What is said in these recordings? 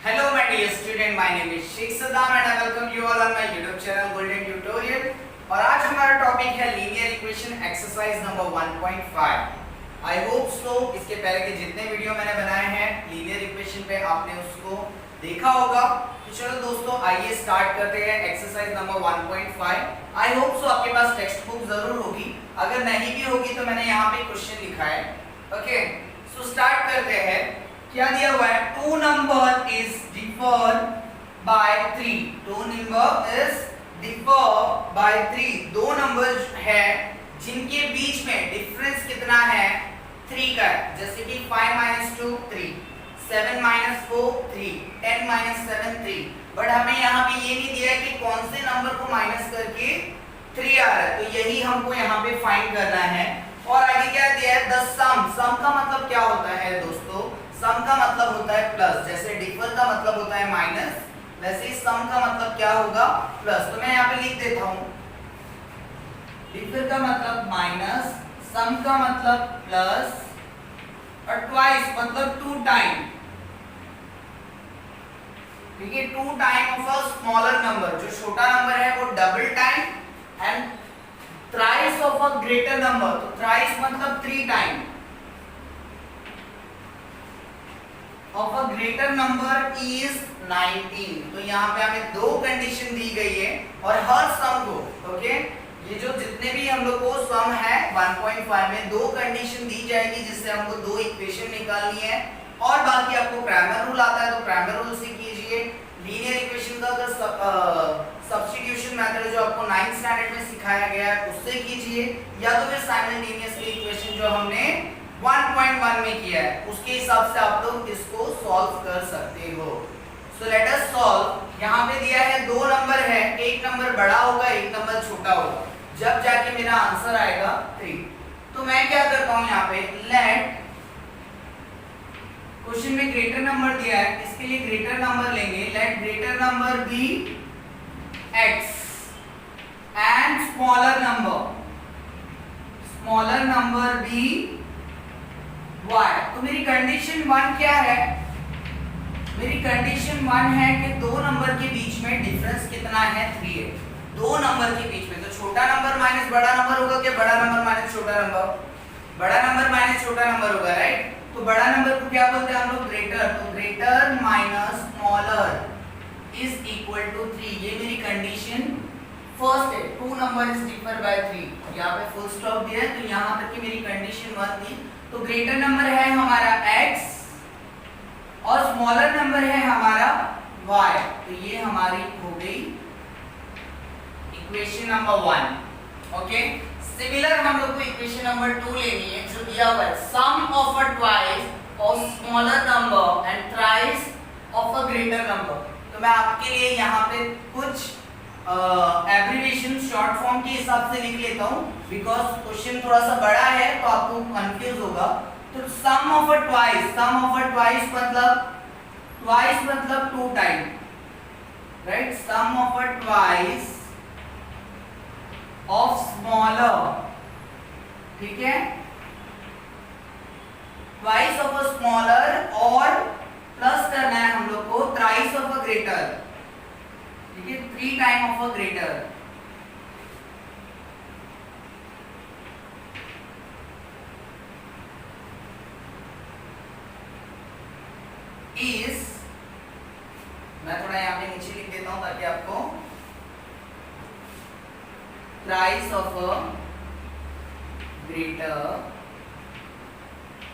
Hello my dear student, my name is Sheikh Saddam and I welcome you all on my YouTube channel Golden Tutorial। और आज हमारा topic है linear equation exercise number 1.5। आई hope सो इसके पहले के जितने video मैंने बनाए हैं लीनियर इक्वेशन पे आपने उसको देखा होगा। तो चलो दोस्तों आइए स्टार्ट करते हैं एक्सरसाइज नंबर 1.5। आई होप सो आपके पास टेक्स्ट बुक जरूर होगी, अगर नहीं भी होगी तो मैंने यहाँ पे क्वेश्चन लिखा है। ओके सो स्टार्ट करते हैं। क्या दिया हुआ है? Two number is differ by 3। Two number is differ by 3। दो नंबर है जिनके बीच में डिफरेंस कितना है? 3 का है। जैसे कि 5 - 2 3, 7 - 4 3, 10 - 7 3। बट हमें यहाँ पे ये नहीं दिया है कि कौन से नंबर को माइनस करके 3 आ रहा है, तो यही हमको यहाँ पे फाइंड करना है। और आगे क्या दिया है? द सम। सम का मतलब क्या होता है दोस्तों? सम का मतलब होता है प्लस। जैसे डिफर का मतलब होता है माइनस, वैसे ही सम का मतलब क्या होगा? प्लस। तो मैं यहाँ पे लिख देता हूँ, डिफर का मतलब माइनस, सम का मतलब प्लस और ट्वाइस मतलब 2 टाइम। ठीक है, 2 time of a smaller number. जो छोटा नंबर है वो double time and thrice of a greater number. तो थ्राइस मतलब 3 time of a greater number is 19। तो यहाँ पे हमें दो कंडीशन दी गई है और हर सम को, ओके, ये जो जितने भी हम लोग को सम है 1.5 में दो कंडीशन दी जाएगी जिससे हमको दो इक्वेशन निकालनी है। और बाकी आपको प्राइमर रूल आता है तो प्राइमर रूल से कीजिए। लीनियर इक्वेशन का अगर सब्स्टिट्यूशन मेथड जो आपको 9th स्टैंडर्ड में सिखाया गया है उससे कीजिए, या तो फिर साइमल्टेनियसली इक्वेशन जो हमने 1.1 में किया है उसके हिसाब से आप लोग इसको सॉल्व कर सकते हो। So let us solve. यहाँ पे दिया है दो नंबर है, एक नंबर बड़ा होगा एक नंबर छोटा होगा, जब जाके मेरा आंसर आएगा 3। तो मैं क्या करता हूँ यहाँ पे, लेट, क्वेश्चन में ग्रेटर नंबर दिया है, इसके लिए ग्रेटर नंबर लेंगे। Let greater number be x and smaller number be y। तो मेरी कंडीशन 1 क्या है? मेरी कंडीशन 1 है कि दो नंबर के बीच में डिफरेंस कितना है? 3 है। दो नंबर के बीच में तो छोटा नंबर माइनस बड़ा नंबर होगा क्या? बड़ा नंबर माइनस छोटा नंबर, बड़ा नंबर माइनस छोटा नंबर होगा, राइट? तो बड़ा नंबर को क्या बोलते हैं हम लोग? ग्रेटर। तो greater minus smaller is equal to 3। ये मेरी कंडीशन फर्स्ट है। Two number is differ by 3। यहाँ पे फुल स्टॉप दिया है तो यहाँ तक की मेरी कंडीशन 1 थी। तो ग्रेटर नंबर है हमारा x और स्मॉलर नंबर है हमारा y। तो ये हमारी हो गई इक्वेशन नंबर 1। ओके, सिमिलर हम लोग को इक्वेशन नंबर 2 लेनी है जो दिया हुआ है, sum of a twice of smaller number and thrice of a greater number. तो मैं आपके लिए यहाँ पे कुछ एब्रिविएशन शॉर्ट फॉर्म के हिसाब से लिख लेता हूँ बिकॉज क्वेश्चन थोड़ा सा बड़ा है तो आपको कंफ्यूज होगा। तो सम ऑफ अ ट्वाइस मतलब 2 time, right? Sum of a twice of smaller, ठीक है, ट्वाइस ऑफ अ स्मॉलर और प्लस करना है हम लोग को थ्राइस ऑफ अ ग्रेटर, ठीक है, 3 time of a greater. Is, मैं थोड़ा यहाँ पे नीचे लिख देता हूं ताकि आपको, thrice of a greater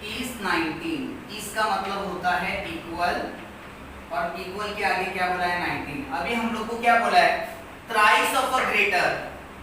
is 19। इसका मतलब होता है इक्वल, और इक्वल के आगे क्या बोला है? 19। अभी हम लोग को क्या बोला है? Thrice of a greater,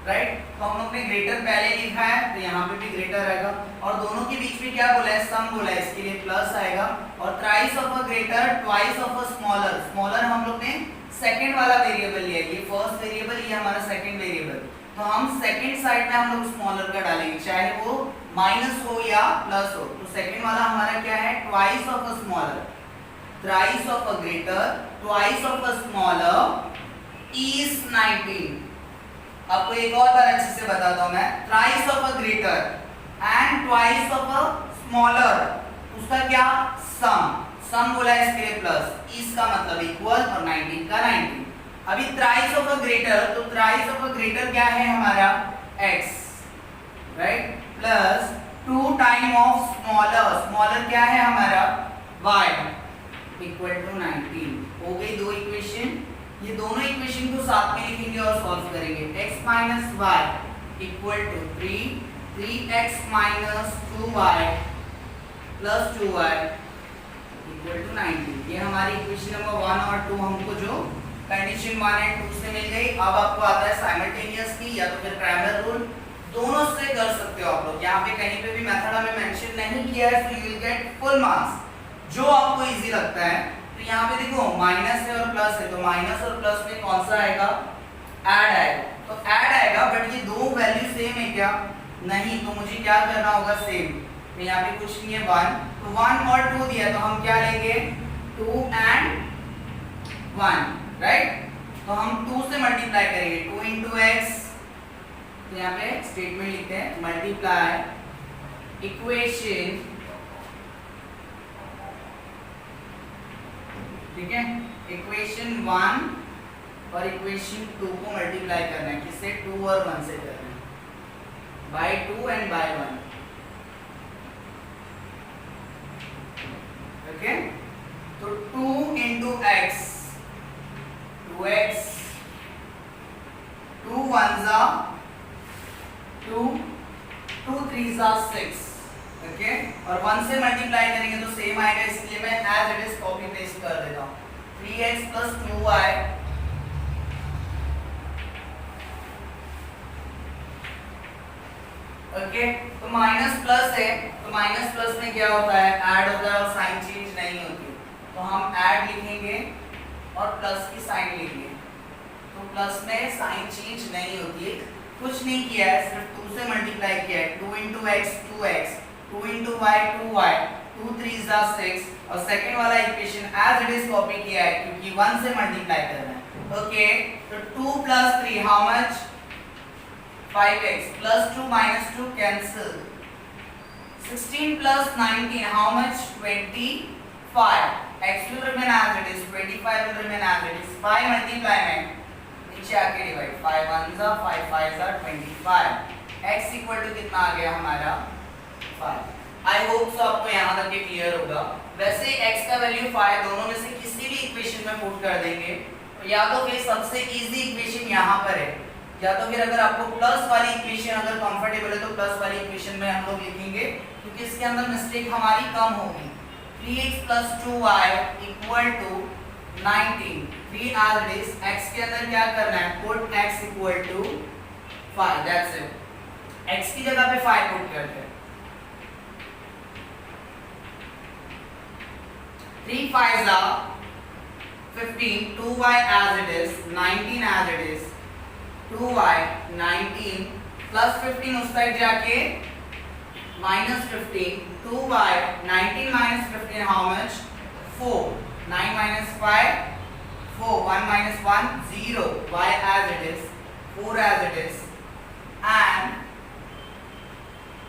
right? तो हम लोग ने ग्रेटर पहले लिखा है तो यहाँ पे भी ग्रेटर आएगा, और दोनों के बीच में क्या बोला है? सम बोला है, इसके लिए प्लस आएगा। और thrice of a greater, twice of a smaller. Smaller हम लोग ने सेकंड वाला वेरिएबल लिया, ये फर्स्ट वेरिएबल, ये हमारा सेकंड वेरिएबल। तो हम सेकंड साइड में हम लोग स्मॉलर का डालेंगे, चाहे वो माइनस हो या प्लस हो। तो सेकंड वाला हमारा क्या है? Twice of a smaller, thrice of a greater, twice of a smaller is 19। आपको एक और बार अच्छे से बताता हूं मैं, thrice of a greater and twice of a smaller उसका क्या सम, सम बोला है इसके लिए प्लस, इसका मतलब इक्वल और 19 का 19। अभी थ्राइस ऑफ अ ग्रेटर, तो थ्राइस ऑफ अ ग्रेटर क्या है हमारा x, right, plus 2 time of smaller, smaller क्या है हमारा y इक्वल टू 19। हो गई दो इक्वेशन। ये दोनों इक्वेशन को साथ में लिखेंगे और सॉल्व करेंगे। x minus y equal to 3, 3x minus 2y plus 2y equal to 19। ये हमारी इक्वेशन नंबर 1 और 2 हमको जो कंडीशन 1 एंड 2 से मिल गई। अब आपको आता है साइमल्टेनियस की या तो फिर क्रैमर रूल, दोनों से कर सकते हो आप लोग। यहाँ पे कहीं पे भी मेथड हमें मेंशन नहीं किया है, so you will get full marks जो आपको इजी लगता है। तो यहाँ पे देखो माइनस है और प्लस है, तो माइनस और प्लस में कौन सा आएगा, ऐड आएगा, तो ऐड आएगा। बट ये दो वैल्यू सेम है क्या, नहीं, तो मुझे क्या करना होगा सेम। तो यहाँ पे कुछ नहीं है 1, तो 1 और 2 दिया, तो हम क्या लेंगे 2 एंड 1, राइट। तो हम 2 से मल्टीप्लाई करेंगे, 2 इंटू एक्स, तो यहाँ पे स्टेटमेंट लिखते हैं मल्टीप्लाई इक्वेशन, ठीक है, इक्वेशन 1 और इक्वेशन 2 को मल्टीप्लाई करना है, किससे, 2 और 1 से करना है, बाय 2 एंड बाय 1, ओके। तो 2 इंटू एक्स, 2x, 2 1 जा 2, 2 3 जा 6, ओके। और 1 से मल्टीप्लाई करेंगे तो सेम आएगा, इसलिए मैं as it is copy paste कर देता हूँ। 3x plus 2y, okay. तो माइनस प्लस है, तो माइनस प्लस में क्या होता है, ऐड होता है और साइन चेंज नहीं होती, तो हम ऐड लिखेंगे और प्लस की साइन लेंगे, तो प्लस में साइन चेंज नहीं होती है। कुछ नहीं किया है, सिर्फ 2 से मल्टीप्लाई किया है, 2 into x 2x, 2 into Y 2y, 2 3 जा 6, और सेकंड वाला equation as it is copy किया है क्योंकि 1 से मल्टीप्लाई करना है, ओके। तो 2 plus 3 how much, 5x, plus 2 minus 2 cancel, 16 plus 19 how much, 25, x will remain as it is, 25 will remain as it is, 5 multiply में नीचे आके डिवाइड, 5 1 जा 5 5 जा 25, x इक्वल टू कितना आ गया हमारा 5। आई होप सो आपको यहाँ तक ये क्लियर होगा। वैसे x का वैल्यू 5 दोनों में से किसी भी इक्वेशन में पुट कर देंगे, या तो फिर सबसे इजी इक्वेशन यहाँ पर है, या तो फिर अगर आपको प्लस वाली इक्वेशन अगर कंफर्टेबल है तो प्लस वाली इक्वेशन में हम लोग लिखेंगे, क्योंकि इसके अंदर मिस्टेक हमारी कम होगी। 3x plus 2y equal to 19, 3 as it is, x के अंदर क्या करना है, put x equal to 5, that's it, x की जगह पे 5 पुट करते हैं, 3 5 are 15, 2y as it is, 19 as it is, 2y 19 plus 15 उस साइड जाके minus 15, 2y 19 minus 15 how much, 4, 9 minus 5 4, 1 minus 1 0, y as it is, 4 as it is, and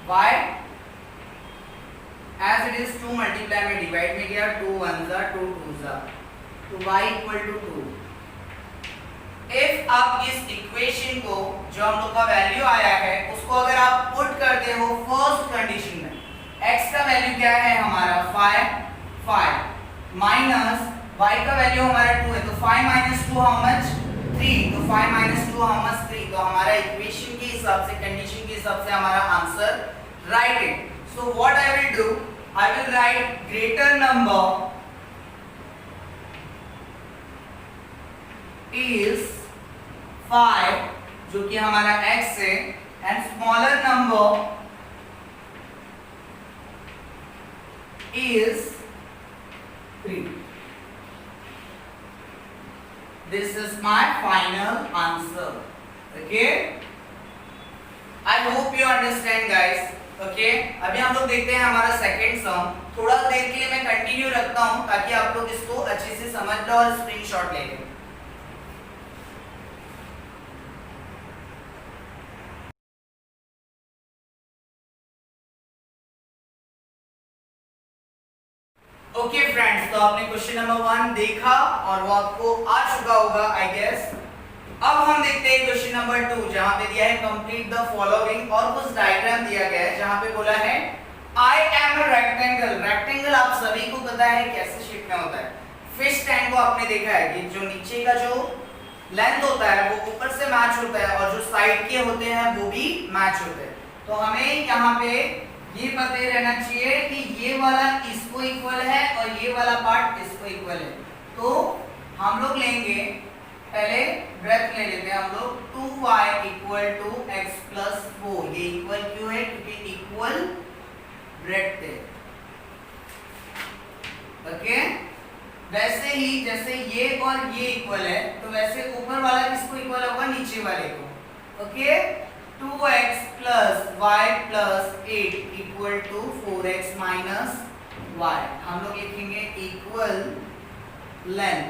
y as it is 2 multiply में divide में गया, 2 1 जा 2 2 जा, तो y equal to 2। If आप इस इक्वेशन को जो हम लोग का वैल्यू आया है उसको अगर आप पुट करते हो फर्स्ट कंडीशन में, x का वैल्यू क्या है हमारा 5 माइनस y का वैल्यू हमारा 2 है, तो 5 माइनस 2 हाउ मच 3, तो 5 माइनस 2 हाउ मच 3, तो हमारा इक्वेशन के हिसाब से कंडीशन के हिसाब से हमारा आंसर राइट है। So what I will do, I will write greater number is 5 जो कि हमारा x है, and smaller number is 3। This is my final answer, okay? I hope you understand guys, okay? अभी हम लोग देखते हैं हमारा सेकंड सम। थोड़ा देर के लिए मैं कंटिन्यू रखता हूं ताकि आप लोग इसको अच्छे से समझ लो और स्क्रीनशॉट ले लें। ओके फ्रेंड्स, तो आपने क्वेश्चन नंबर 1 देखा और वो आपको आ चुका होगा आई गेस। अब हम देखते हैं क्वेश्चन नंबर 2, जहां पे दिया है कंप्लीट द फॉलोइंग और कुछ डायग्राम दिया गया है जहां पे बोला है I am a rectangle. Rectangle आप सभी को पता है कैसे शेप में होता है। फिश टैंक को आपने देखा है कि जो नीचे का जो लेंथ होता है वो ऊपर से मैच होता है और जो साइड के होते हैं वो भी मैच होते हैं। तो हमें यहाँ पे ये पता रहना चाहिए कि ये वाला इसको इक्वल है और ये वाला पार्ट इसको इक्वल है। तो हम लोग लेंगे, पहले ब्रेथ ले लेते हैं हम लोग, 2y = x + 4। ये इक्वल क्यों है? क्योंकि इक्वल ब्रेथ है। ओके, वैसे ही जैसे ये और ये इक्वल है तो वैसे ऊपर वाला किसको इक्वल होगा? नीचे वाले को। Okay, 2x + y + 8 = 4x - y। हम लोग लिखेंगे इक्वल लेंथ।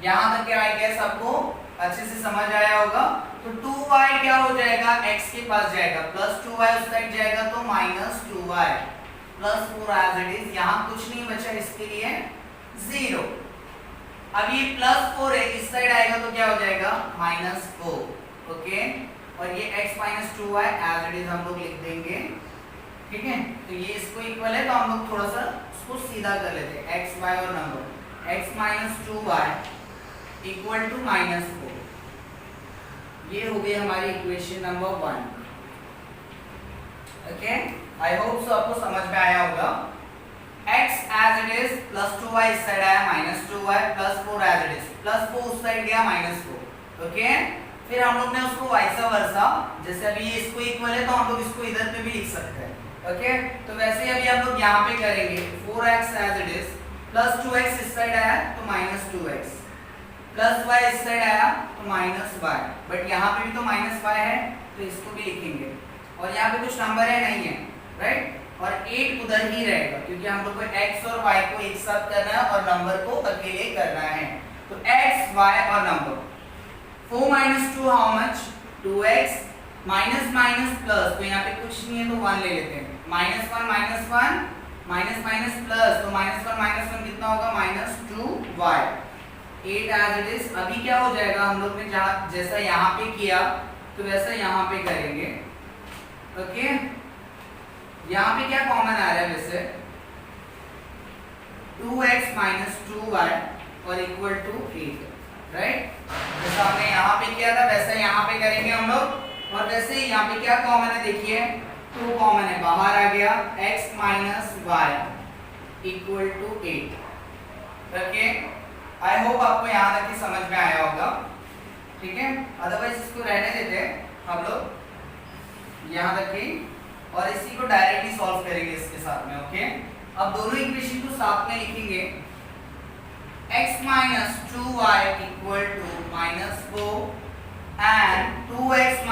यहां तक क्या आई गेस आपको अच्छे से समझ आया होगा। तो 2y क्या हो जाएगा? x के पास जाएगा, प्लस 2y उस साइड जाएगा तो -2y + 4 एज इट इज। यहाँ कुछ नहीं बचा इसके लिए 0। अब ये +4 है, इस साइड आएगा तो क्या हो जाएगा? -4। ओके, और ये x - 2y as it is हम लोग लिख देंगे। ठीक है, तो ये इसको इक्वल है तो हम लोग थोड़ा सा इसको सीधा कर लेते हैं। x y और नंबर x - 2y = -4। ये हो गई हमारी equation number 1। Okay, I hope so आपको समझ में आया होगा। x as it is + 2y इस साइड आया, -2y + 4 as it is, +4 उस साइड गया -4। ओके, फिर हम लोग ने उसको वाइस वर्सा, जैसे अभी ये इसको इक्वल है तो हम लोग इसको इधर पे भी लिख सकते हैं। ओके, तो वैसे ही अभी हम लोग यहाँ पे करेंगे 4x as it is + 2x इस साइड आया तो -2x + y इस साइड आया तो -y, बट यहाँ पे भी तो -y है तो इसको भी लिखेंगे। और यहाँ पे कुछ नंबर है नहीं है, राइट, और 8 उधर ही रहेगा क्योंकि हम लोग को x और y को एक साथ करना है और नंबर को अकेले करना है। तो x, y और number 4 - 2 how much? 2x minus plus, तो यहाँ पे कुछ नहीं है तो 1 ले लेते हैं। -1 माइनस प्लस, तो -1 कितना होगा? -2y 8 as it is. अभी क्या हो जाएगा? हम लोग ने जैसा यहाँ पे किया तो वैसा यहाँ पे करेंगे। ओके, यहाँ पे क्या कॉमन आ रहा है? वैसे 2x - 2y और = 8, राइट। जैसा हमने यहाँ पे किया था वैसा यहाँ पे करेंगे हम लोग। और वैसे ही यहाँ पे क्या कॉमन है? देखिए 2 कॉमन है, बाहर आ गया, x - y = 8। Okay, I hope आपको यहाँ तक ही समझ में आया होगा। ठीक है, अदरवाइज इसको रहने देते हैं हम लोग यहाँ तक ही, और इसी को डायरेक्टली सॉल्व करेंगे इसके साथ में। ओके, अब दोनों इक्वेशन को साथ में लिखेंगे। x - 2y = -4 and 2x -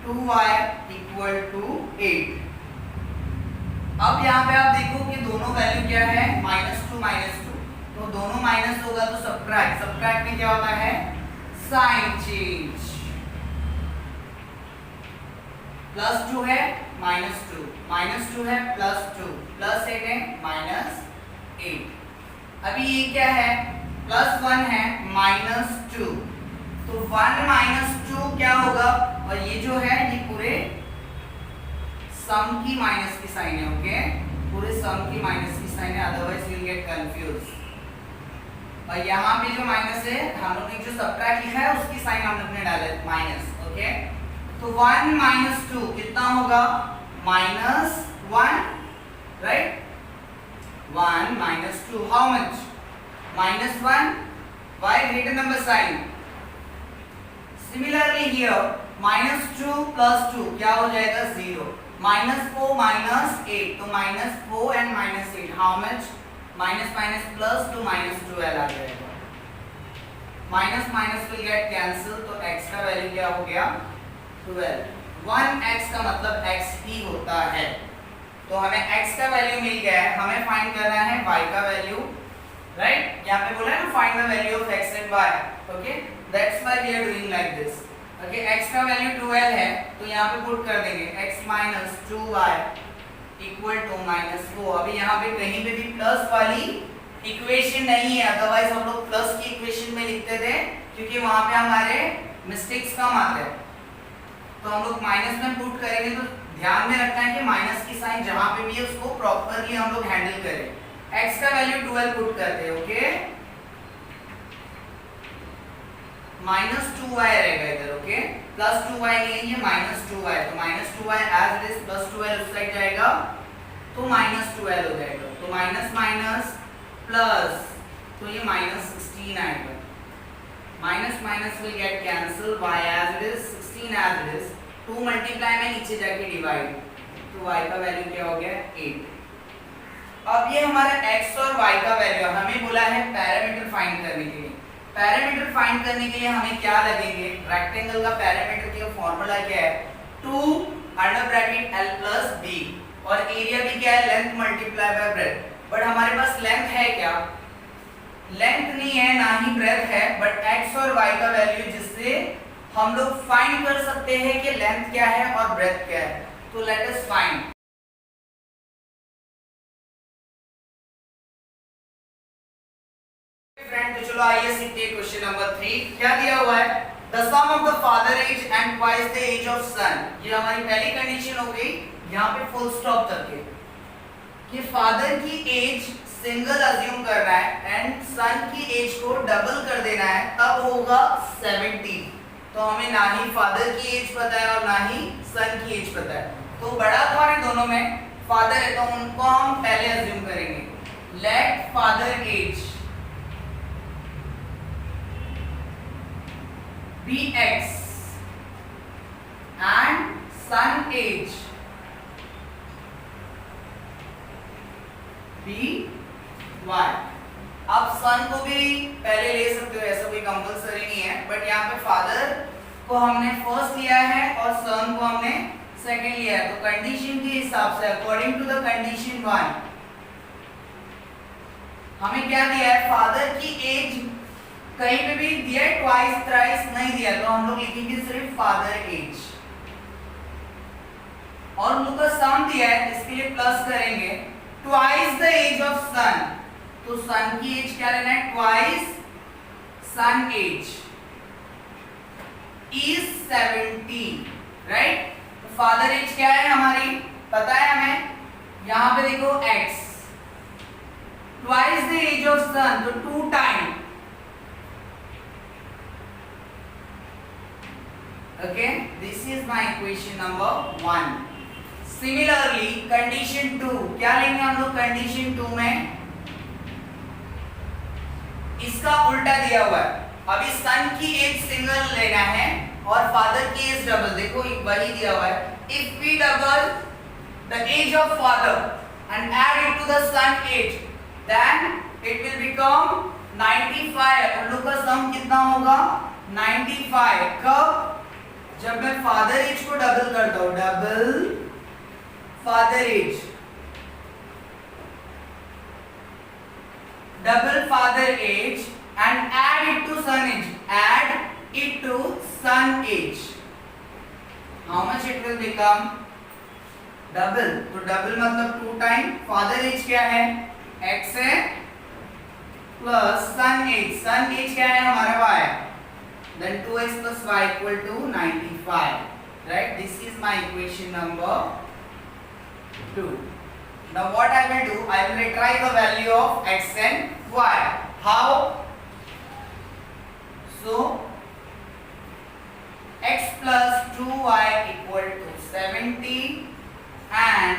2y = 8। अब यहाँ पे आप देखो कि दोनों वैल्यू क्या है? -2 तो दोनों माइनस होगा तो सब्ट्रैक्ट में क्या होता है? Sign change. +2 है -2, -2 है +2, +8 है -8। अभी ये क्या है? +1 है -2, तो 1 - 2 क्या होगा? और ये जो है ये पूरे सम की माइनस की साइन है। ओके, पूरे सम की माइनस की साइन है, otherwise you will get confuse. और यहाँ पे जो माइनस है हम लोग ने जो सब्ट्रैक्ट लिखा है उसकी साइन हम लोग ने डाला है माइनस। ओके, तो 1 - 2 कितना होगा? -1, right. 1 - 2 how much? -1, y greater number sign। Similarly here -2 + 2 क्या हो जाएगा? 0। -4 - 8 तो -4 and -8 हाउ मच? -+ to -12 आ जाएगा। माइनस विल गेट कैंसिल, तो x का वैल्यू क्या हो गया? 12। 1x का मतलब x ही होता है, तो हमें x का वैल्यू मिल गया है। हमें फाइंड करना है y का वैल्यू, राइट। यहाँ पे बोला है ना find the value of x and y। Okay, that's why we are doing like this. Okay, x का वैल्यू 12 है तो यहाँ पे पुट कर देंगे x - 2y इक्वल टू -4। अभी यहाँ पे कहीं पे भी प्लस वाली इक्वेशन नहीं है, अदरवाइज हम लोग प्लस की इक्वेशन में लिखते थे क्योंकि वहां पे हमारे मिस्टेक्स कम आते हैं। तो हम लोग माइनस में पुट करेंगे तो ध्यान में रखना है कि माइनस की साइन जहां पे भी है उसको प्रॉपरली हम लोग हैंडल करें। x का वैल्यू 12 पुट करते हैं, ओके, -2y रहेगा इधर, ओके, +2y नहीं है ये -2y, तो -2y एज इट इज, +12 उस साइड जाएगा तो -12 हो जाएगा, तो माइनस माइनस प्लस, तो ये -16 आएगा, minus minus will get cancel, y as it is, 16 as it is, 2 multiply में नीचे जाके डिवाइड, तो y का वैल्यू क्या हो गया 8। अब ये हमारा x और y का वैल्यू हमें बोला है पैरामीटर फाइंड करने के लिए। पैरामीटर फाइंड करने के लिए हमें क्या लगेंगे, रेक्टेंगल का पैरामीटर का फॉर्मूला क्या है, 2 under bracket l plus b, और एरिया भी क्या है, length multiply by breadth. But हमारे पास लेंथ है क्या, लेंथ नहीं है ना ही ब्रेड्थ है, बट x और y का वैल्यू जिससे हम लोग फाइंड कर सकते हैं कि लेंथ क्या है और ब्रेड्थ क्या है। तो लेट अस फाइंड। फ्रेंड, तो चलो आइए सीखते हैं क्वेश्चन नंबर 3। क्या दिया हुआ है, the sum of the father age and twice the age of son. ये हमारी पहली कंडीशन हो गई, यहाँ पे फुल स्टॉप करके कि फादर की एज सिंगल अज्यूम करना है एंड सन की एज को डबल कर देना है, तब होगा 70। तो हमें ना ही फादर की एज पता है और ना ही सन की एज पता है, तो बड़ा हमारे दोनों में फादर है तो उनको हम पहले अज्यूम करेंगे। Let father age be x and son age be y। अब सन को भी पहले ले सकते हो, ऐसा कोई कंपलसरी नहीं है, बट यहाँ पे फादर को हमने फर्स्ट लिया है और सन को हमने सेकंड लिया है, तो कंडीशन के हिसाब से अकॉर्डिंग टू द कंडीशन 1 हमें क्या दिया है, फादर की एज कहीं पे भी दिया है, ट्वाइस थ्राइस नहीं दिया, तो हम लोग लिखेंगे सिर्फ फादर एज, और उन लोग का सम दिया है इसके लिए प्लस करेंगे, twice the age of son, तो सन की एज क्या लेना है, twice son age is 70, right. तो फादर एज क्या है हमारी, पता है हमें, यहां पे देखो x, twice the age of son, तो 2 time, okay, this is my equation number 1। similarly condition 2 क्या लेंगे हम लोग, कंडीशन 2 में इसका उल्टा दिया हुआ है, अभी सन की एज सिंगल लेना है और फादर की एज डबल, देखो वही दिया हुआ है, if we double the age of father and add it to the son age then it will become 95। उन लोग का सम कितना होगा, 95। कब, जब मैं फादर एज को डबल करता हूं, double father age, double father age and add it to son age, add it to son age, how much it will become, double, तो डबल मतलब 2 टाइम, फादर एज क्या है x है plus सन as क्या है हमारा y, then 2x plus y equal to 95, right? This is my equation number 2. Now what I will do, I will retry the value of x and y. How? So x plus 2y equal to 70 and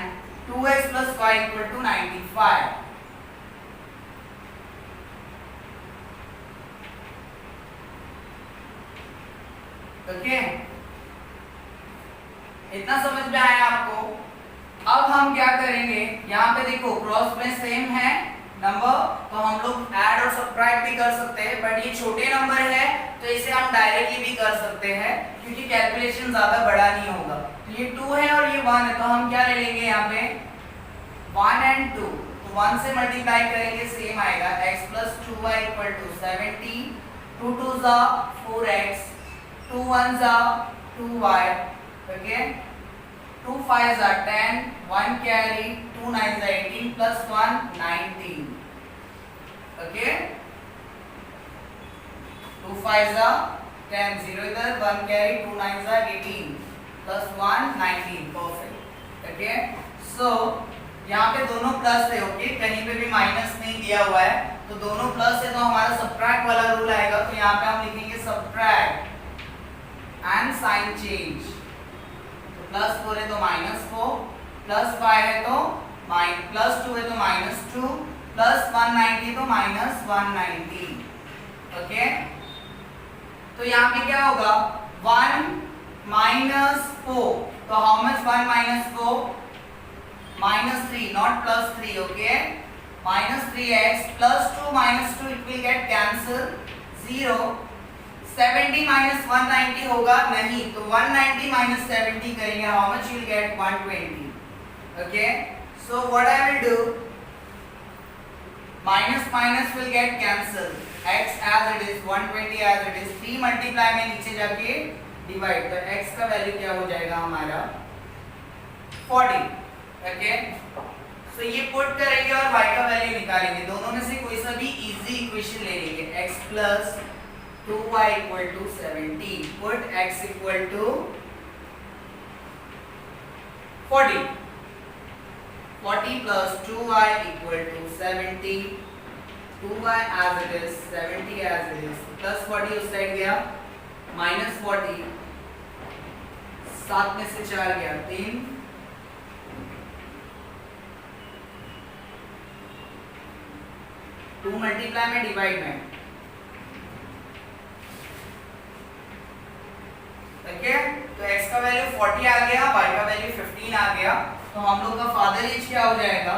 2x plus y equal to 95. Okay, इतना समझ में आया आपको। अब हम क्या करेंगे, यहाँ पे देखो क्रॉस में सेम है नंबर, तो हम लोग ऐड और सब्ट्रैक्ट भी कर सकते हैं, बट ये छोटे नंबर है तो इसे हम डायरेक्टली भी कर सकते हैं क्योंकि कैलकुलेशन ज्यादा बड़ा नहीं होगा। तो ये 2 है और ये 1 है, तो हम क्या ले लेंगे यहाँ पे 1 and 2, तो 1 से मल्टीप्लाई करेंगे सेम आएगा, x plus 2y equal to 70, 2 2s are 4x, 2 1s are 2y, okay, 2 5s are 10, 1 carry, 2 9s are 18 plus 1 19. Okay, 2 5s are 10, 0 इधर, 1 carry, 2 9s are 18 plus 1 19. Perfect. Okay, so यहाँ पे दोनों plus है. Okay, कहीं पे भी minus नहीं दिया हुआ है, तो दोनों प्लस है तो हमारा सबट्रैक्ट वाला रूल आएगा. तो यहाँ पे हम लिखेंगे सबट्रैक्ट एंड साइन चेंज. तो प्लस 4 है तो माइनस 4, प्लस 5 है तो प्लस 2 है तो माइनस 2, प्लस 190 तो माइनस 190. ओके, तो यहाँ पे क्या होगा 1 माइनस 4. तो how much 1 minus 4? minus 3, not plus 3. Okay, minus 3x plus 2 minus 2, it will get cancel 0. 70 minus 190 होगा नहीं, तो 190 minus 70 करेंगे, how much you will get? 120. Okay, so what I will do, minus minus will get cancelled, x as it is, 120 as it is, 3 multiply में नीचे जाके divide, तो x का value क्या हो जाएगा हमारा 40. ओके, सो ये पुट करेंगे और y का वैल्यू निकालेंगे. दोनों में से कोई सा भी इजी इक्वेशन ले लेंगे. x plus 2y equal to 70. Put x equal to 40. 40 plus 2y equal to 70. 2y as it is, 70 as it is. Plus 40 उस साइड गया, minus 40. 7 में से 4 गया 3. 2 मल्टीप्लाई में डिवाइड में. ओके, तो x का वैल्यू 40 आ गया, y का वैल्यू 15 आ गया. तो हम लोग का फादर एज क्या हो जाएगा?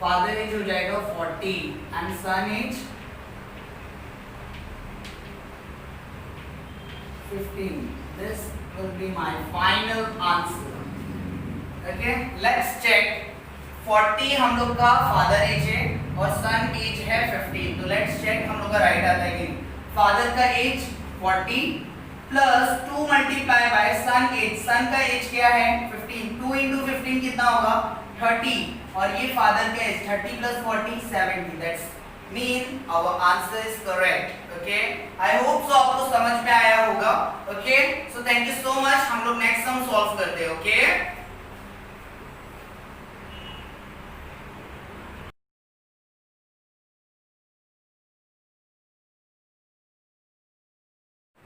फादर एज हो जाएगा 40 and son age 15. This will be my final answer. Okay, let's check. 40 हम लोग का फादर एज है और सन एज है 15. तो लेट्स चेक हम लोग का राइट आता है कि फादर का age 40 plus 2 multiply by son age. Son का एज क्या है 15. 2 into 15 कितना होगा 30. और ये फादर का age 30 plus 40 70. That's mean our answer is correct. Okay, I hope so आपको समझ में आया होगा. Okay, so thank you so much. हम लोग नेक्स्ट सम सॉल्व करते हैं. ओके,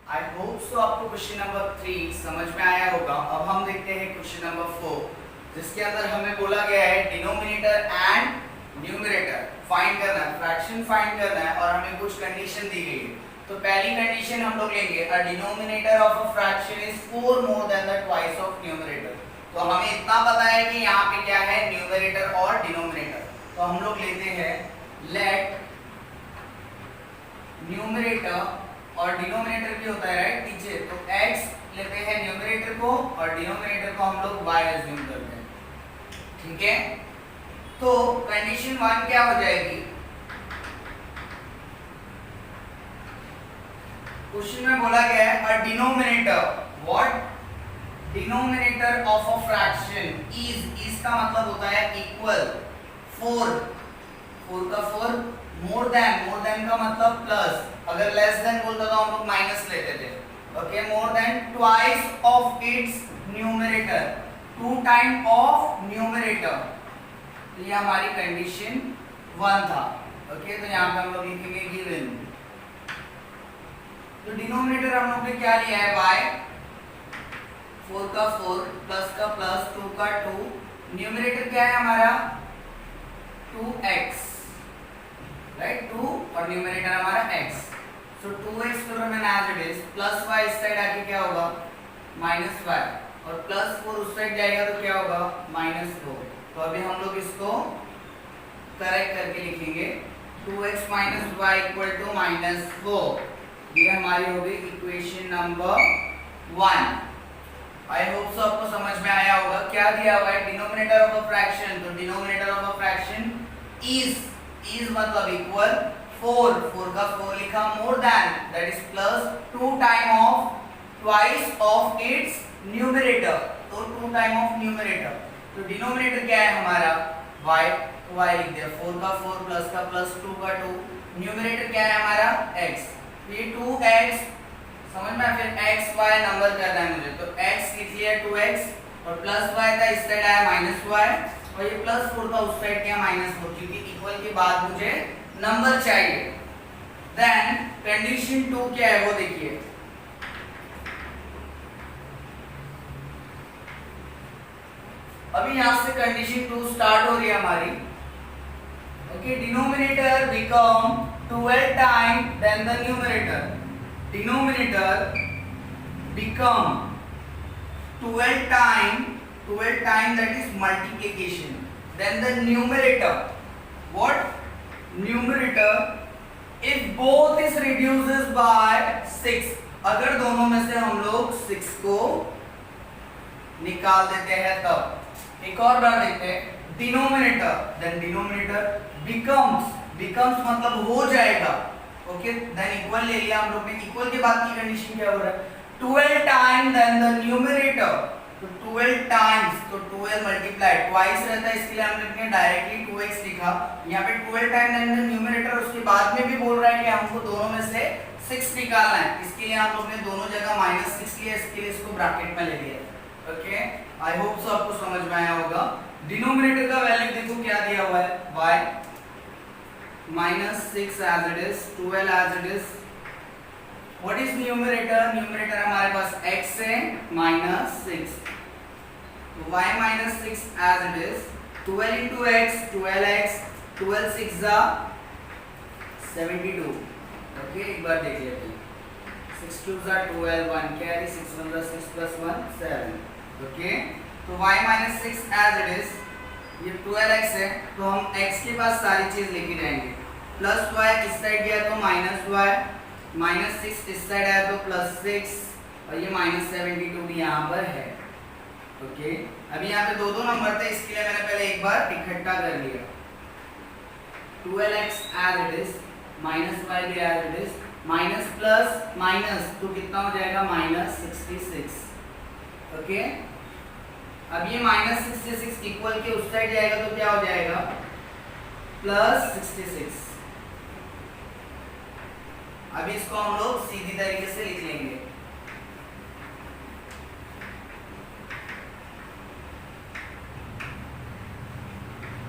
आई होप सो आपको क्वेश्चन नंबर 3 समझ में आया होगा. अब हम देखते हैं क्वेश्चन नंबर 4, जिसके अंदर हमें बोला गया है डिनोमिनेटर एंड न्यूमरेटर फाइंड करना है, फ्रैक्शन फाइंड करना है और हमें कुछ कंडीशन दी गई है. तो पहली कंडीशन हम लोग लेंगे a denominator of a fraction is 4 more than the twice of numerator. तो हमें इतना पता है कि यहाँ पे क्या है न्यूमरेटर और डिनोमिनेटर. तो हम लोग लेते हैं लेट न्यूमरेटर और डिनोमिनेटर भी होता है राइट टीचर. तो x लेते हैं न्यूमरेटर को और डिनोमिनेटर को हम लोग y अज्यूम करते हैं. ठीक है, तो कंडीशन 1 क्या हो जाएगी? क्वेश्चन में बोला गया है a denominator, what? Denominator of a fraction is का मतलब होता है इक्वल 4. 4 का 4 मोर देन का मतलब प्लस. अगर लेस देन बोलता तो हम लोग माइनस लेते थे. Okay, more than twice of its numerator, 2 time of numerator. तो ये हमारी कंडीशन 1 था. ओके, तो यहाँ पे हम लोग लिखेंगे गिवन. तो डिनोमिनेटर हम लोग ने क्या लिया है y, 4 का 4 प्लस का प्लस 2 का 2. न्यूमरेटर क्या है हमारा 2x राइट, 2 और न्यूमरेटर हमारा x. सो 2x को रखना as it is, plus y इस साइड आके क्या होगा माइनस y और प्लस 4 उस साइड जाएगा तो क्या होगा माइनस 4. तो अभी हम लोग इसको करेक्ट करके लिखेंगे 2x minus y equal to minus 4. ये हमारी हो गई equation number 1. I hope so आपको समझ में आया होगा. क्या दिया हुआ है डिनोमिनेटर ऑफ अ फ्रैक्शन. तो denominator of a fraction is मतलब इक्वल 4 का 4 लिखा, more than that is plus 2 time of twice of its numerator, तो 2 टाइम ऑफ न्यूमरेटर, तो डिनोमिनेटर क्या है हमारा y, तो y लिख दिया, 4 का 4 प्लस का प्लस 2 का 2, न्यूमरेटर क्या है हमारा x, ये 2x समझ में, फिर x y नंबर करना है मुझे, तो x लिख लिया 2x और प्लस y था इस साइड आया माइनस y और ये प्लस 4 था उस साइड क्या माइनस 4, क्योंकि इक्वल के बाद मुझे नंबर चाहिए। देन कंडीशन 2 क्या है वो देखिए, अभी यहां से कंडीशन 2 स्टार्ट हो रही है हमारी। Okay, denominator become 12 time then the numerator, denominator become 12 time that is multiplication, then the numerator, what numerator if both is reduces by 6, अगर दोनों में से हम लोग 6 को निकाल देते हैं तब। एक और बार देखते हैं, डिनोमिनेटर देन डिनोमिनेटर becomes मतलब हो जाएगा, ओके, देन इक्वल ले लिया हम लोग ने, इक्वल के बाद की कंडीशन क्या हो रहा है, 12 टाइम देन द न्यूमरेटर, तो 12 टाइम्स, तो 12 मल्टीप्लाई ट्वाइस रहता है, इसके लिए हमने डायरेक्टली 2x लिखा, यहाँ पे 12 टाइम देन द न्यूमरेटर, उसके बाद में भी बोल रहा है कि हमको दोनों में से 6 निकालना है, इसके लिए हम लोग ने दोनों जगह -6 लिया, इसके लिए इसको ब्रैकेट में ले लिया। ओके, आई होप सो आपको समझ में आया होगा। डिनोमिनेटर का वैल्यू देखो क्या दिया हुआ है, y -6 as it is, 12 as it is, what is numerator, numerator हमारे पास x है -6, तो y -6 as it is, 12 into x 12x, 12 6 जा 72, ओके, एक बार देख लेते हैं, 6 2 जा 12, 1 कैरी, 6 1 जा 6 plus 1 7, ओके, तो y -6 as it is, ये 12x है, तो हम x के पास सारी चीज लेके जाएंगे, प्लस y इस साइड गया तो माइनस y, -6 इस साइड आया तो +6 और ये -72 भी यहाँ पर है। ओके, अभी यहाँ पे दो नंबर थे, इसके लिए मैंने पहले एक बार इकट्ठा कर लिया, 12x as it is, -y भी as it is, minus plus minus तो कितना हो जाएगा -66। ओके, अब ये -66 इक्वल के उस साइड जाएगा तो क्या हो जाएगा +66। अभी इसको हम लोग सीधी तरीके से लिख लेंगे,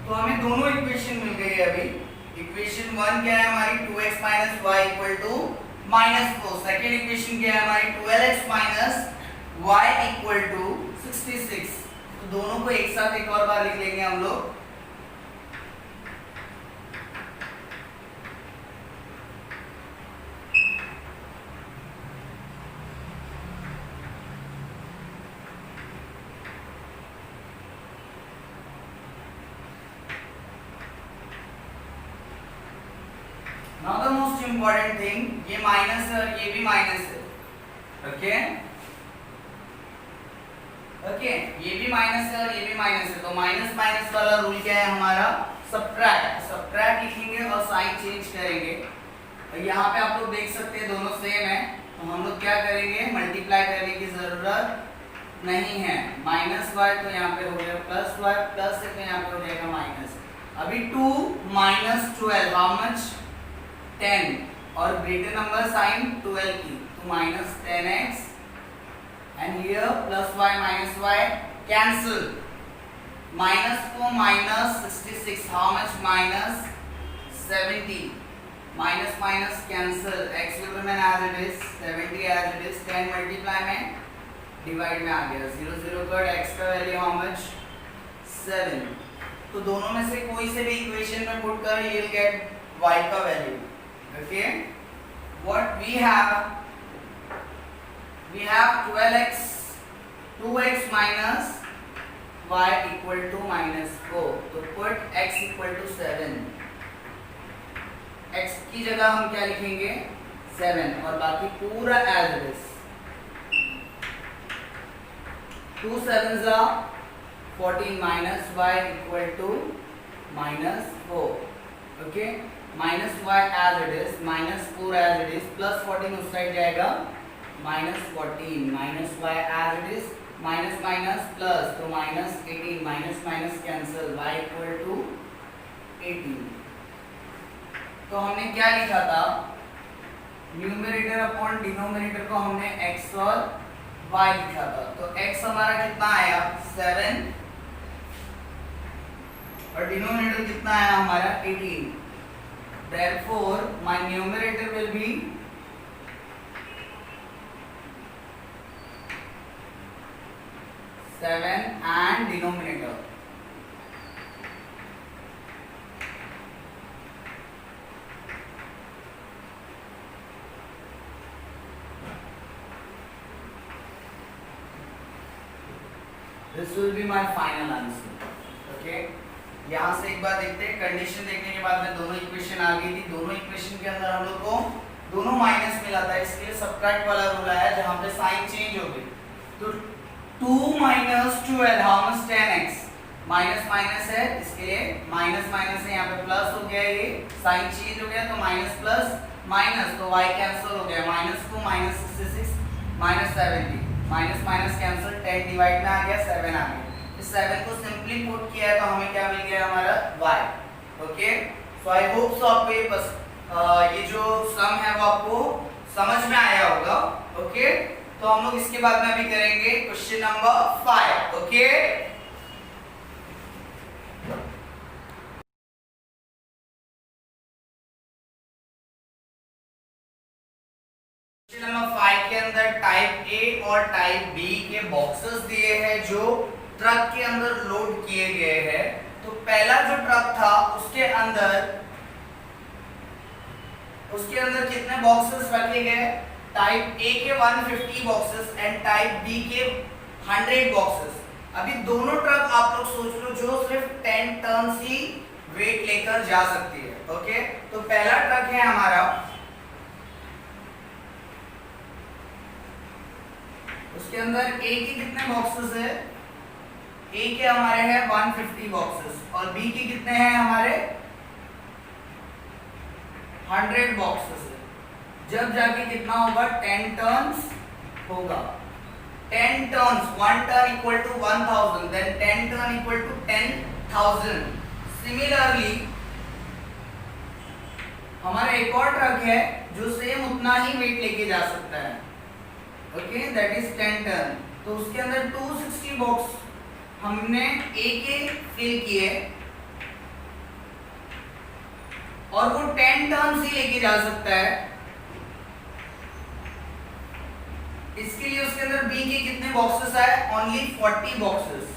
तो हमें दोनों इक्वेशन मिल गई है। अभी इक्वेशन 1 क्या है हमारी, 2x - y = -4, सेकंड इक्वेशन क्या है हमारी, 12x - y = 66, तो दोनों को एक साथ एक और बार लिख लेंगे हम लोग, Now the most important thing, ये माइनस है और ये भी माइनस है, ओके ओके, ये भी माइनस है और ये भी माइनस है, तो माइनस माइनस वाला रूल क्या है हमारा, सब्ट्रैक्ट लिखेंगे और साइन चेंज करेंगे। और यहाँ पे आप लोग देख सकते हैं दोनों सेम है, तो हम लोग क्या करेंगे, मल्टीप्लाई करने की जरूरत नहीं है, -y तो यहाँ पे हो गया +y, प्लस है तो यहाँ पे हो जाएगा माइनस। अभी 2 - 12 हाउ मच, 10 और ग्रेटर नंबर साइन 12 की, तो -10x and here +y -y cancel, minus को -66 how much, -70, minus minus cancel, x will remain as it is, 70 as it is, 10 multiply में डिवाइड में आ गया, 0 0 कट, x का value how much 7, तो दोनों में से कोई से भी इक्वेशन में पुट कर you'll get y का value. Okay, what we have 12x 2x minus y equal to -4, तो put x equal to 7, x की जगह हम क्या लिखेंगे 7 और बाकी पूरा as it is, 2 7s are 14 minus y equal to -4, okay, minus Y as it is, minus 4 as it is, plus 14 उस साइड जाएगा, minus 14, minus Y as it is, minus minus plus, तो minus 18, minus minus cancel, Y equal to 18। तो हमने क्या लिखा था, numerator upon denominator को हमने x और y लिखा था। तो x हमारा कितना आया 7 और डिनोमिनेटर कितना आया हमारा 18। Therefore my numerator will be 7 and denominator this will be my final answer. Okay, यहाँ से एक बार देखते हैं, कंडीशन देखने के बाद में दोनों इक्वेशन आ गई थी। दोनों इक्वेशन के अंदर हम लोग को दोनों माइनस मिला था, इसके लिए सबट्रैक्ट वाला रूल आया जहाँ पे साइन चेंज हो गई। तो 2 minus 12 how much 10x, minus minus है इसके लिए माइनस माइनस है, यहाँ पे प्लस हो गया, ये साइन चेंज हो गया तो माइनस प्लस माइनस, तो y कैंसिल हो गया, minus 2 minus 66 minus 70, minus minus cancel, 10 divide में आ गया 7 आ गया। इस 7 को सिंपली पुट किया है तो हमें क्या मिल गया हमारा y। ओके, सो आई होप सो आपको ये बस ये जो सम है वो आपको समझ में आया होगा। ओके, तो हम लोग इसके बाद में अभी करेंगे question number 5। Okay, question number 5 के अंदर टाइप ए और टाइप बी के बॉक्सेस दिए हैं जो ट्रक के अंदर लोड किए गए हैं। तो पहला जो ट्रक था उसके अंदर कितने बॉक्सेस रखे गए, टाइप ए के 150 बॉक्सेस एंड टाइप बी के 100 बॉक्सेस। अभी दोनों ट्रक आप लोग सोच लो जो सिर्फ 10 टन ही वेट लेकर जा सकती है। ओके, तो पहला ट्रक है हमारा, उसके अंदर ए के कितने बॉक्सेस है, ए के हमारे हैं 150 बॉक्सेस और बी के कितने हैं हमारे 100 बॉक्सेस है। जब जाके कितना होगा 10 टन्स होगा, 10 tons, 1 ton equal to 1000, then 10 ton equal to 10,000। Similarly हमारा एक और ट्रक है जो सेम उतना ही वेट लेके जा सकता है। Okay, that is 10 ton. तो उसके अंदर 260 बॉक्स हमने ए के फिल किए और वो 10 टन ही लेके जा सकता है। इसके लिए उसके अंदर बी के कितने बॉक्सेस आए, ओनली 40 बॉक्सेस।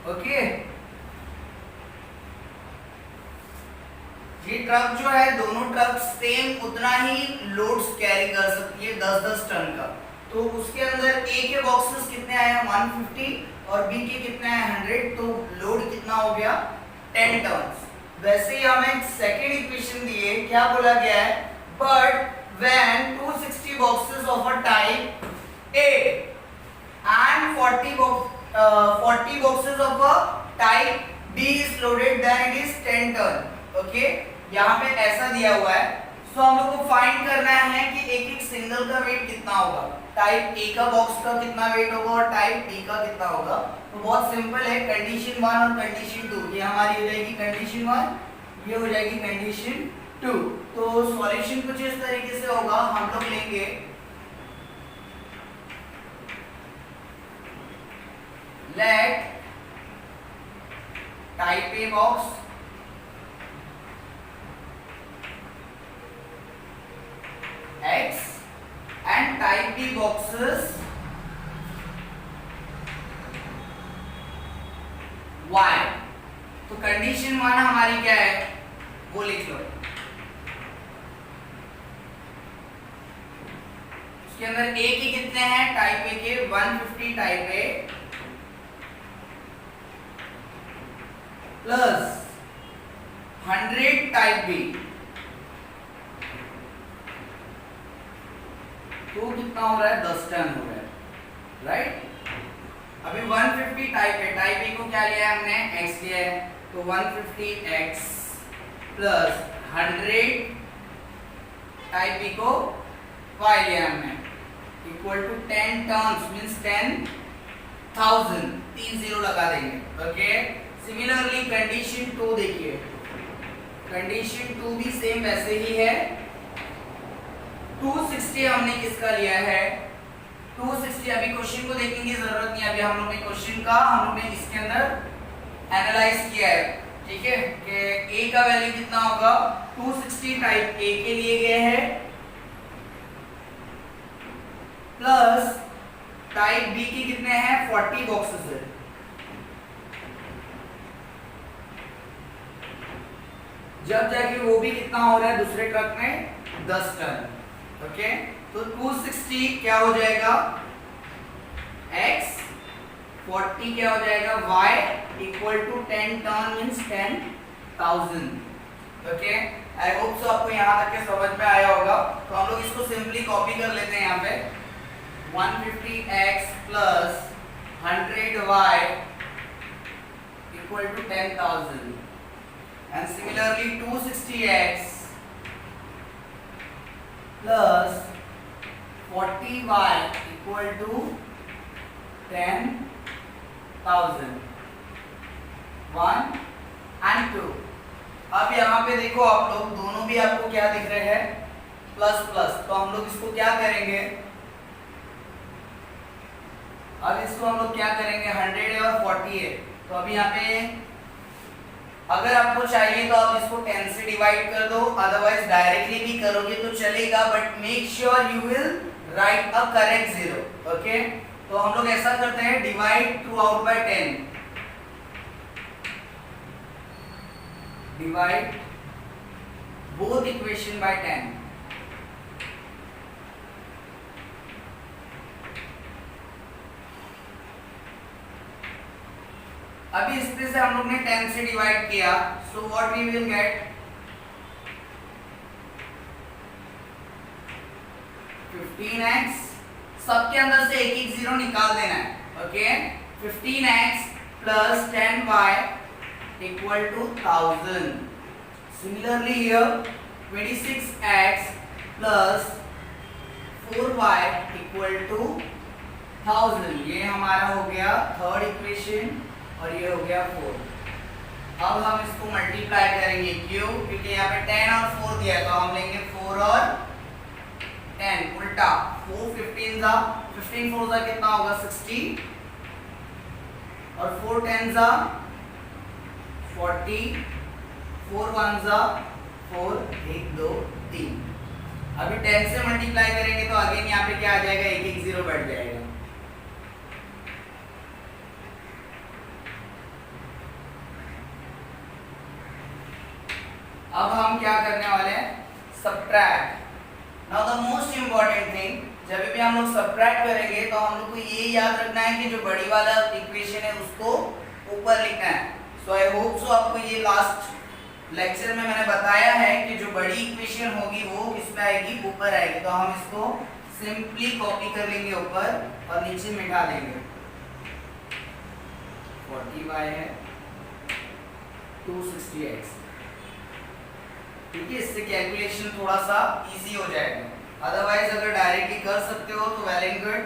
ओके, ये ट्रक जो है दोनों ट्रक सेम उतना ही लोड्स कैरी कर सकती है 10-10 टन का। तो उसके अंदर ए के बॉक्सेस कितने आए 150 और बी के कितने आए 100, तो लोड कितना हो गया 10 टन्स। वैसे ही हमें सेकेंड इक्वेशन दिए, क्या बोला गया है, but when 260 boxes of a type A and 40 boxes of a type B is loaded, then it is 10 ton. Okay, यहाँ पे ऐसा दिया हुआ है। सो हम लोग को फाइंड करना है कि एक एक सिंगल का वेट कितना होगा, टाइप ए का बॉक्स का कितना वेट होगा और टाइप बी का कितना होगा। तो बहुत सिंपल है, कंडीशन 1 और कंडीशन 2, ये हमारी हो जाएगी कंडीशन 1, ये हो जाएगी कंडीशन 2। तो सॉल्यूशन कुछ इस तरीके से होगा, हम लोग लेंगे let type A box X and type B boxes Y। तो कंडीशन 1 हमारी क्या है वो लिख लो। उसके अंदर ए के कितने हैं, टाइप ए के 150 type A plus 100 type B, तो कितना हो रहा है 10 टन हो रहा है, राइट। अभी 150 टाइप है, टाइप ए को क्या लिया है हमने x लिया है, तो 150x प्लस 100 टाइप बी को y लिया हमने equal to 10 tons means 10,000 3 zero लगा देंगे. ओके. सिमिलरली कंडीशन 2 देखिए. कंडीशन 2 भी सेम वैसे ही है. 260 हमने किसका लिया है? 260. अभी क्वेश्चन को देखने की जरूरत नहीं. अभी हम लोग ने क्वेश्चन का हम लोग ने इसके अंदर एनालाइज किया है. ठीक है कि a का वैल्यू कितना होगा? 260 टाइप a के लिए गए हैं प्लस टाइप b के कितने हैं? 40 बॉक्सेस है. जब जाके वो भी कितना हो रहा है दूसरे ट्रक में? 10 टन. ओके. तो 260 क्या हो जाएगा? x 40 क्या हो जाएगा? y equal to 10 ton means 10,000. Okay. I hope so आपको यहाँ तक के समझ में आया होगा. तो हम लोग इसको सिंपली कॉपी कर लेते हैं यहाँ पे. 150x plus 100y equal to 10,000 and similarly 260x plus 40y equal to 10,000. 1 and 2. अब यहाँ पे देखो आप लोग दोनों भी आपको क्या दिख रहे हैं? Plus plus. तो हम लोग इसको क्या करेंगे? अब इसको हम लोग क्या करेंगे? 100 है और 40 है. तो अभी यहाँ पे अगर आपको चाहिए तो आप इसको 10 से डिवाइड कर दो, अदरवाइज डायरेक्टली भी करोगे तो चलेगा, but make sure you will write a correct zero. Okay. तो हम लोग ऐसा करते हैं, divide through out by 10. Divide both equation by 10. अभी इसमें से हम लोग ने 10 से डिवाइड किया, so what we will get? 15x. सबके अंदर से एक एक जीरो निकाल देना है. Okay. 15x plus 10y equal to 1000. Similarly here 26x plus 4y equal to 1000. ये हमारा हो गया थर्ड इक्वेशन और ये हो गया 4. अब हम इसको मल्टीप्लाई करेंगे. क्यों? क्योंकि यहाँ पे 10 और 4 दिया है, तो हम लेंगे 4 और 10 उल्टा. 4 15 जा 15 4 जा कितना होगा? 60 और 4 10 जा 40 4 1 जा 4 1 2 3. अभी 10 से मल्टीप्लाई करेंगे तो अगेन यहाँ पे क्या आ जाएगा? एक एक जीरो बढ़ जाएगा. अब हम क्या करने वाले हैं? Subtract. Now the most important thing, जब भी हम लोग सब्ट्रैक्ट करेंगे तो हम लोग को ये याद रखना है कि जो बड़ी वाला इक्वेशन है उसको ऊपर लिखना है. सो आई होप सो आपको ये लास्ट लेक्चर में मैंने बताया है कि जो बड़ी इक्वेशन होगी वो किस पे आएगी? ऊपर आएगी. तो हम इसको सिंपली कॉपी कर लेंगे ऊपर और नीचे मिटा देंगे. 40y है 260x. ठीक है. इससे कैलकुलेशन थोड़ा सा इजी हो जाएगा. अदरवाइज अगर डायरेक्टली कर सकते हो तो वेल एंड गुड.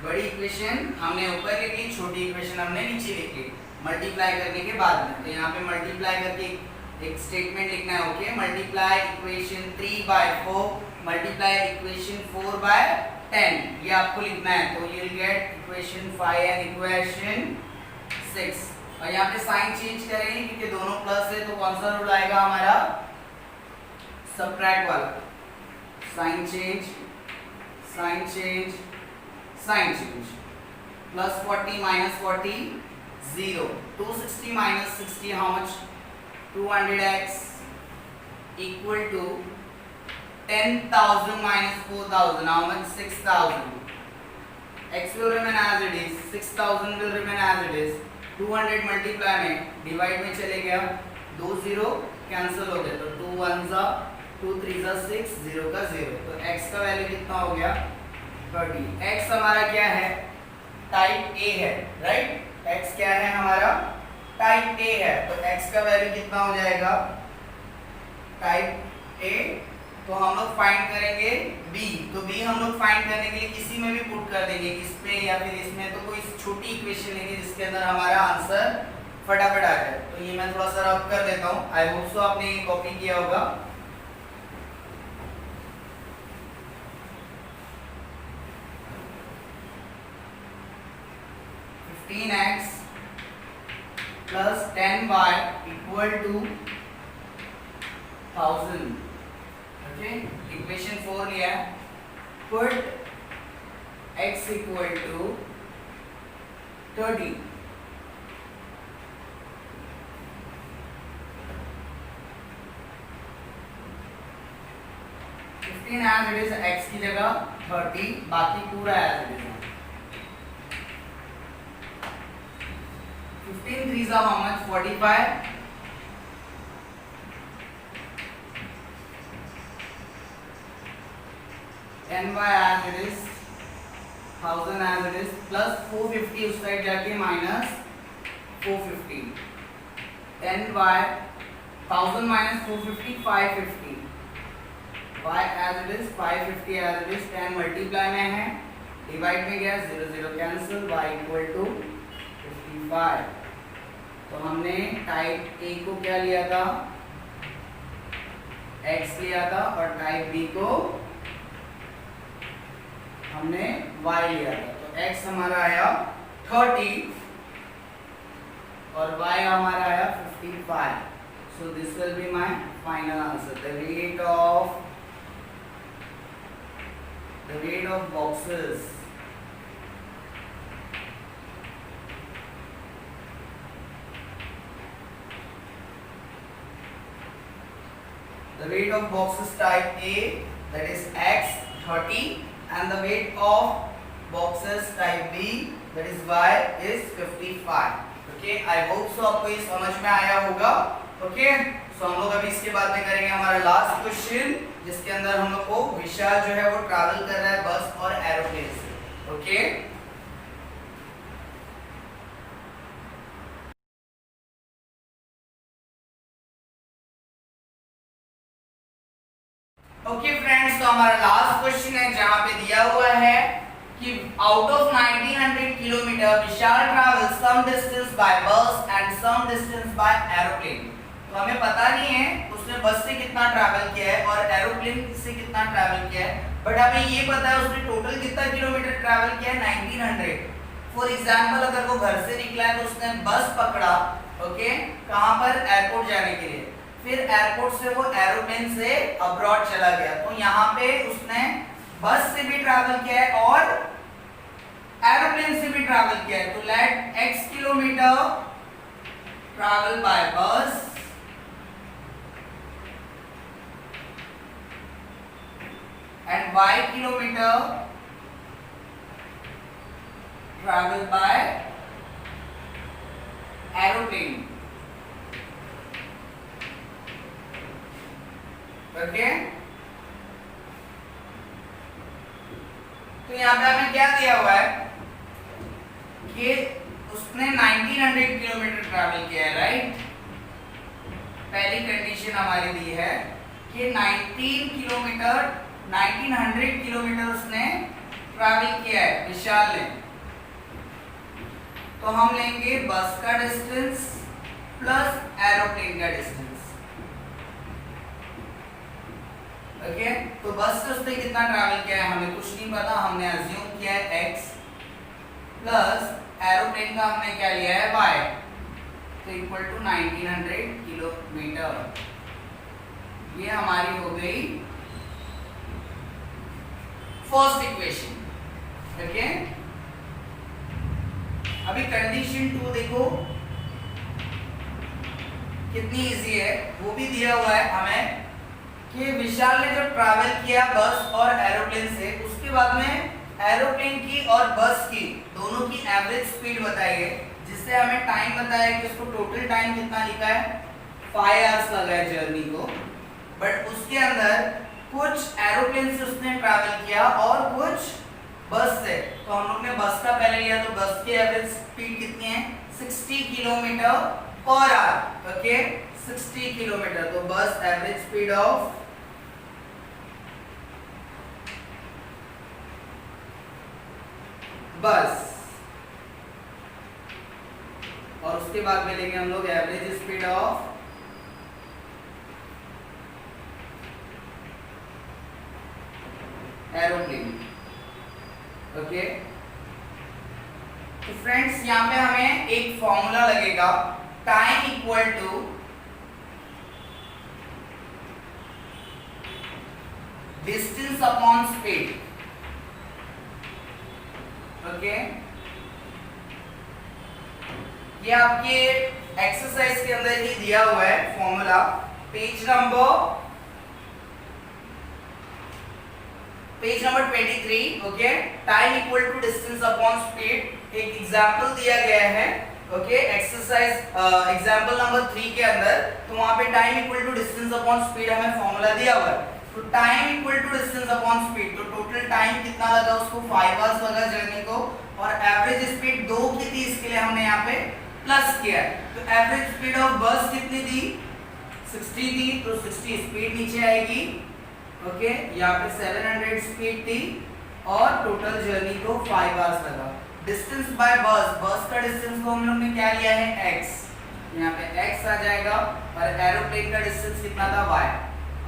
बड़ी इक्वेशन हमने ऊपर लिखी, छोटी इक्वेशन हमने नीचे लिखी मल्टीप्लाई करने के बाद में. तो यहाँ पे मल्टीप्लाई करके एक स्टेटमेंट लिखना है. Okay. Multiply equation 3 by 4 multiply equation 4 by 10. ये आपको लिखना है. तो you will get equation 5 and equation 6. और यहाँ पे साइन चेंज करेंगे क्योंकि दोनों प्लस है, तो कौन सा रूल आएगा हमारा? सब्ट्रैक्ट वाला. Sign change sign change sign change. Plus 40 minus 40 0. 260 minus 60 how much? 200x equal to 10,000 minus 4,000 how much? 6,000. x will remain as it is. 6,000 will remain as it is. 200 multiply में divide में चले गया, 2 0 cancel हो गया, तो 2 1 जा 2 3 जा 6 0 का 0. तो x का वैल्यू कितना हो गया? 30. x हमारा क्या है? टाइप A है, राइट? x क्या है हमारा, टाइप ए है, तो x का वैल्यू कितना हो जाएगा, टाइप ए। तो हम लोग फाइंड करेंगे b, तो b हम लोग फाइंड करने के लिए किसी में भी पुट कर देंगे, किस पे या फिर इसमें, तो कोई छोटी इक्वेशन लेंगे जिसके अंदर हमारा आंसर फटाफट आ जाए। तो ये मैं थोड़ा सा रब कर देता हूँ, आई होप सो आपने ये कॉपी किया होगा। x plus 10y equal to 1000। Okay, equation 4 लिया है, put x equal to 30, as it is, x की जगह 30, बाकी पूरा as it is। 15 threes are how much, 45, ny as it is, 1000 as it is, plus 450 उस side जाके minus 450, ny 1000 minus 450 550, y as it is 550 as it is, 10 multiply में है, divide में गया, 0 0 कैंसिल, y इक्वल टू 55। तो हमने type A को क्या लिया था, x लिया था, और टाइप बी को हमने y लिया था। तो x हमारा आया 30 और y हमारा आया 55। So this will be my final answer. The weight of boxes type A, that is x 30, and the weight of boxes type B, that is y, is 55। Okay, I hope so आपको ये समझ में आया होगा। Okay, so हम लोग अभी इसके बाद में करेंगे हमारा लास्ट क्वेश्चन, जिसके अंदर हम लोग को विशाल जो है वो ट्रैवल कर रहा है बस और एरोप्लेन से। ओके, ओके फ्रेंड्स, तो हमारा लास्ट क्वेश्चन है जहां पे दिया हुआ है कि out of 1900 kilometre Vishal travel some distance by bus and some distance by aeroplane. तो हमें पता नहीं है उसने बस से कितना ट्रैवल किया है और एरोप्लेन से कितना ट्रैवल किया है, बट हमें ये पता है उसने टोटल कितना किलोमीटर ट्रैवल किया है, 1900। फॉर एग्जांपल अगर वो घर से निकला है तो उसने बस पकड़ा, ओके, कहां पर, एयरपोर्ट जाने के लिए, फिर एयरपोर्ट से वो एरोप्लेन से अब्रॉड चला गया। तो यहाँ पे उसने बस से भी ट्रैवल किया है और एरोप्लेन से भी ट्रैवल किया है। तो let x kilometre travel by bus and y kilometre travel by aeroplane. Okay, तो यहाँ पे हमें क्या दिया हुआ है कि उसने 1900 किलोमीटर ट्रैवल किया है, राइट। पहली कंडीशन हमारी दी है कि 1900 किलोमीटर उसने ट्रैवल किया है विशाल ने। तो हम लेंगे बस का डिस्टेंस प्लस एरोप्लेन का डिस्टेंस। ओके, तो बस से उसने कितना ट्रैवल किया है हमें कुछ नहीं पता, हमने अज्यूम किया है x, प्लस एरोप्लेन का हमने क्या लिया है y, तो इक्वल टू 1900 किलोमीटर। ये हमारी हो गई फर्स्ट इक्वेशन। ओके, अभी कंडीशन 2 देखो कितनी इजी है, वो भी दिया हुआ है हमें कि विशाल ने जब ट्रैवल किया बस और एरोप्लेन से, उसके बाद में एरोप्लेन की और बस की दोनों की एवरेज स्पीड बताई है, जिससे हमें टाइम बताया कि उसको टोटल टाइम कितना लिखा है, 5 आवर्स लगा है जर्नी को। बट उसके अंदर कुछ एरोप्लेन से उसने ट्रैवल किया और कुछ बस से, तो हम लोग ने बस का पहले लिया, तो बस की एवरेज स्पीड कितनी है 60 kilometre per hour. Okay 60 kilometre, तो बस एवरेज स्पीड ऑफ बस, और उसके बाद में लेंगे हम लोग average speed of aeroplane. Okay तो फ्रेंड्स यहाँ पे हमें एक फॉर्मूला लगेगा, time equal to distance upon speed. Okay ये आपके एक्सरसाइज के अंदर ही दिया हुआ है formula, page number 23। Okay time equal to distance upon speed, एक एग्जांपल दिया गया है। ओके एक्सरसाइज एग्जांपल नंबर 3 के अंदर, तो वहां पे time equal to distance upon speed हमें फॉर्मूला दिया हुआ है। तो time equal to distance upon speed, तो टोटल टाइम कितना लगा उसको 5 आवर्स लगा जर्नी को, और एवरेज स्पीड 2 की थी, इसके लिए हमने यहाँ पे प्लस किया है। तो एवरेज स्पीड ऑफ बस कितनी थी 60 थी, तो 60 स्पीड नीचे आएगी। ओके यहाँ पे 700 स्पीड थी और टोटल जर्नी को 5 आवर्स लगा। डिस्टेंस बाय बस, बस का डिस्टेंस को हम लोग ने क्या लिया है x, यहाँ पे x आ जाएगा, और एरोप्लेन का डिस्टेंस कितना था y।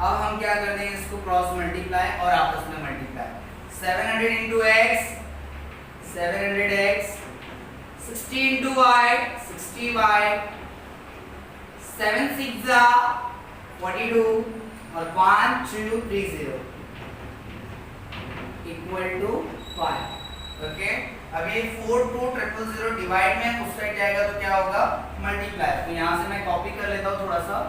अब हम क्या कर देंगे, इसको क्रॉस मल्टीप्लाई और आपस में multiply, 700 into x 700x, 60 into y 60y, 7 6 42 और 1 2 3 0 इक्वल टू 5। ओके अब ये 4 2 0 0 डिवाइड में उस साइड जाएगा तो क्या होगा मल्टीप्लाई, तो यहां से मैं कॉपी कर लेता हूं थोड़ा सा।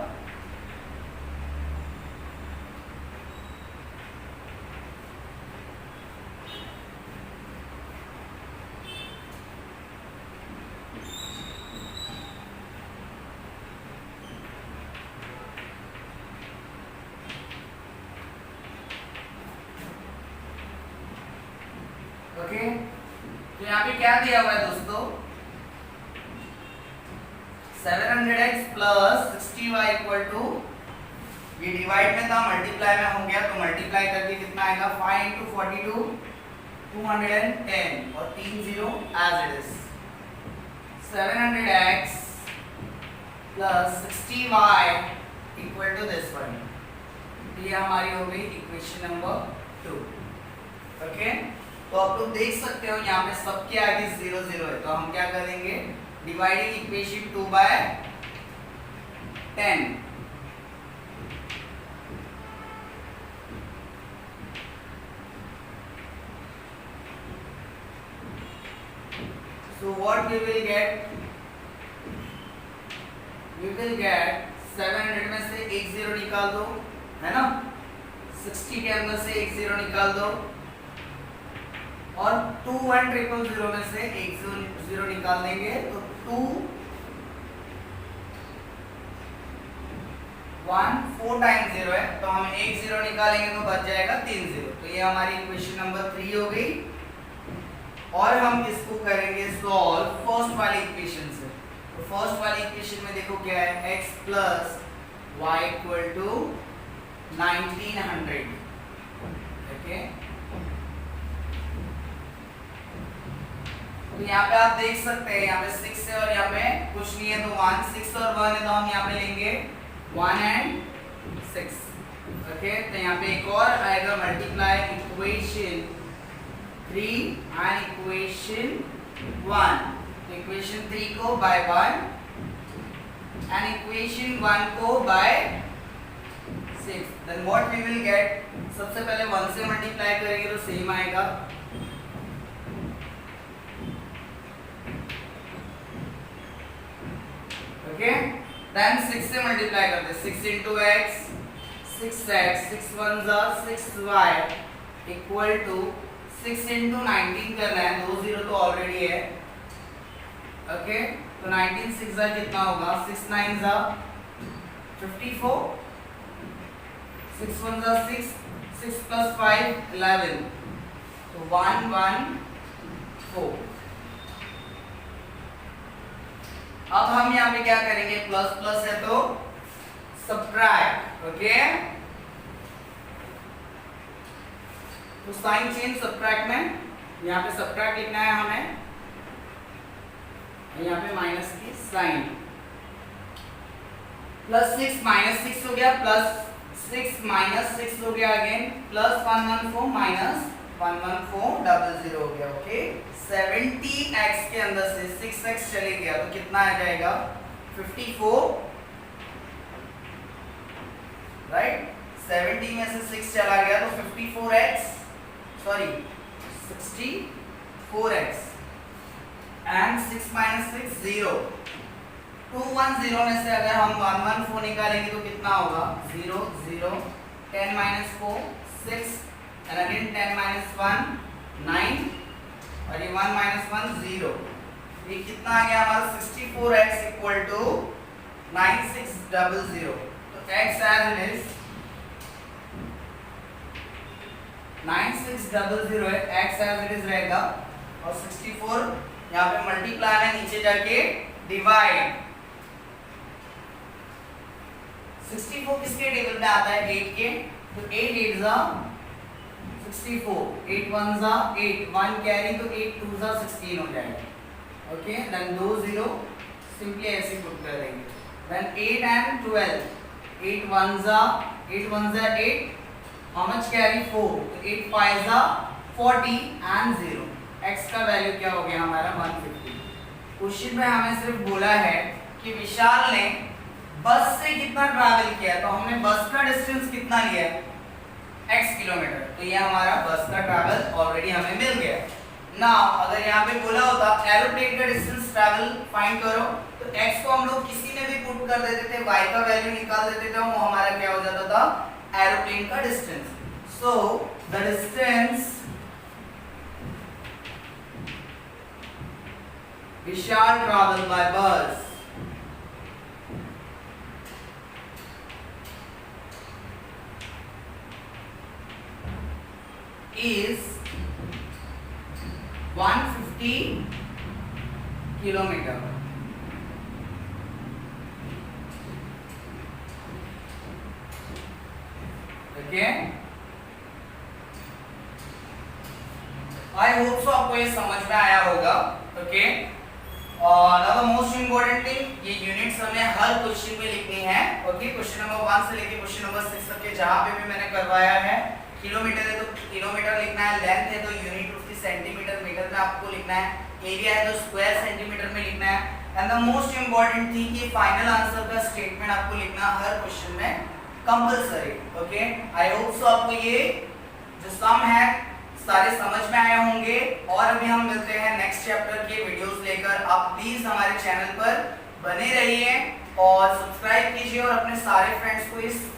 ओके तो यहाँ पे क्या दिया हुआ है दोस्तों, 700x plus 60y equal to, ये डिवाइड में था मल्टीप्लाई में हो गया, तो मल्टीप्लाई करके कितना आएगा 5 into 42 210 और 3 0 as it is, 700x plus 60y equal to this one. ये हमारी हो गई इक्वेशन नंबर 2। ओके तो आप लोग देख सकते हो यहाँ पे सबके आगे 0 0 है, तो हम क्या करेंगे, dividing equation 2 by 10। So what we will get? We will get 700 में से एक 0 निकाल दो, है ना, 60 के अंदर से एक 0 निकाल दो, और 2 1 0 0 में से एक 0 निकाल देंगे, तो 2 1 4 टाइम्स 0 है, तो हम एक 0 निकालेंगे तो बच जाएगा 3 0। तो ये हमारी इक्वेशन नंबर 3 हो गई, और हम इसको करेंगे सॉल्व फर्स्ट वाली इक्वेशन से। तो फर्स्ट वाली इक्वेशन में देखो क्या है, x plus y equal to 1900। Okay तो यहाँ पे आप देख सकते हैं, यहाँ पे 6 है और यहाँ पे कुछ नहीं है, तो 1 6 और 1 है, तो हम यहाँ पे लेंगे 1 and 6। ओके तो यहाँ पे एक और आएगा मल्टीप्लाई इक्वेशन 3 and इक्वेशन 1, तो इक्वेशन 3 को बाय 1 and इक्वेशन 1 को bye 6, then what we will get, सबसे पहले 1 से मल्टीप्लाई करेंगे तो सेम आएगा, ओके देन 6 से मल्टीप्लाई करते हैं, 6 into x 6x 6 1 6y equal to 6 into 19 करना है, 2 0 तो ऑलरेडी है। ओके तो 19 6 कितना होगा, 6 9 54, 6 1 6 6 plus 5 11, तो तो 1 1 4। अब हम यहाँ पे क्या करेंगे, प्लस प्लस है तो सब्ट्रैक्ट, ओके। तो साइन चेंज सब्ट्रैक्ट में, यहाँ पे सब्ट्रैक्ट लिखना है हमें, यहाँ पे माइनस की साइन। प्लस 6 माइनस 6 हो गया, प्लस 6 माइनस 6 हो गया अगेन, प्लस 114 माइनस 11400 हो गया, ओके। 70x के अंदर से 6x चले गया तो कितना आ जाएगा, 54, राइट। 70 में से 6 चला गया तो 54x, sorry 64x, and 6 minus 6 0। 210 में से अगर हम 114 निकालेंगे तो कितना होगा, 0 0, 10 माइनस 4 6, एंड अगेन 10 माइनस 1 9, और ये 1 माइनस 1 0। ये कितना आ गया हमारा, 64x इक्वल टू 9600। तो x एज इट इज 9600 है, x एज इट इज रहेगा, और 64 यहाँ पे मल्टीप्लाई में, नीचे जाके डिवाइड। 64 किसके टेबल में आता है, 8 के, तो 8 8 जा 64, 8 1 जा 8, 1 कैरी तो 8 2 जा 16 हो जाएगा, ओके। देन 2 0 सिंपली ऐसे पुट कर देंगे। देन 8 एंड 12, 8 1 जा 8, हाउ मच कैरी 4, तो 8 5 जा 40 एंड 0। x का वैल्यू क्या हो गया हमारा, 150। क्वेश्चन में हमें सिर्फ बोला है कि विशाल ने बस से कितना ट्रैवल किया, तो हमने बस का डिस्टेंस कितना लिया है, x किलोमीटर, तो ये हमारा बस का ट्रैवल ऑलरेडी हमें मिल गया। नाउ अगर यहाँ पे बोला होता एरोप्लेन का डिस्टेंस ट्रैवल फाइंड करो, तो x को हम लोग किसी में भी पुट कर देते थे, y का वैल्यू निकाल देते थे, वो हमारा क्या हो जाता था, एरोप्लेन का distance. So the distance Vishal travel by बस is 150 kilometer, okay. I hope so आपको ये समझ में आया होगा, okay. Now the most important thing, ये यूनिट्स हमें हर क्वेश्चन में लिखनी है, ओके। क्वेश्चन नंबर 1 से लेके क्वेश्चन नंबर 6 तक के जहां पे भी मैंने करवाया है, किलोमीटर है तो किलोमीटर लिखना है, लेंथ है तो यूनिट उसकी सेंटीमीटर मीटर में आपको लिखना है, एरिया है तो स्क्वायर सेंटीमीटर में लिखना है, and the most important thing कि फाइनल आंसर का स्टेटमेंट आपको लिखना हर क्वेश्चन में compulsory, okay. I hope so आपको ये जो सम है सारे समझ में आए होंगे, और अभी हम मिलते हैं नेक्स्ट चैप्टर के वीडियोस लेकर। आप प्लीज हमारे चैनल पर बने रहिए और सब्सक्राइब कीजिए, और अपने सारे फ्रेंड्स को इस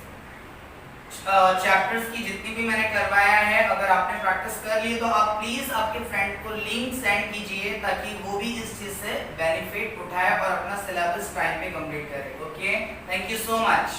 चैप्टर्स की जितनी भी मैंने करवाया है, अगर आपने प्रैक्टिस कर ली तो आप प्लीज आपके फ्रेंड को लिंक सेंड कीजिए, ताकि वो भी इस चीज से बेनिफिट उठाए और अपना सिलेबस टाइम पे कंप्लीट करे, okay. Thank you so much.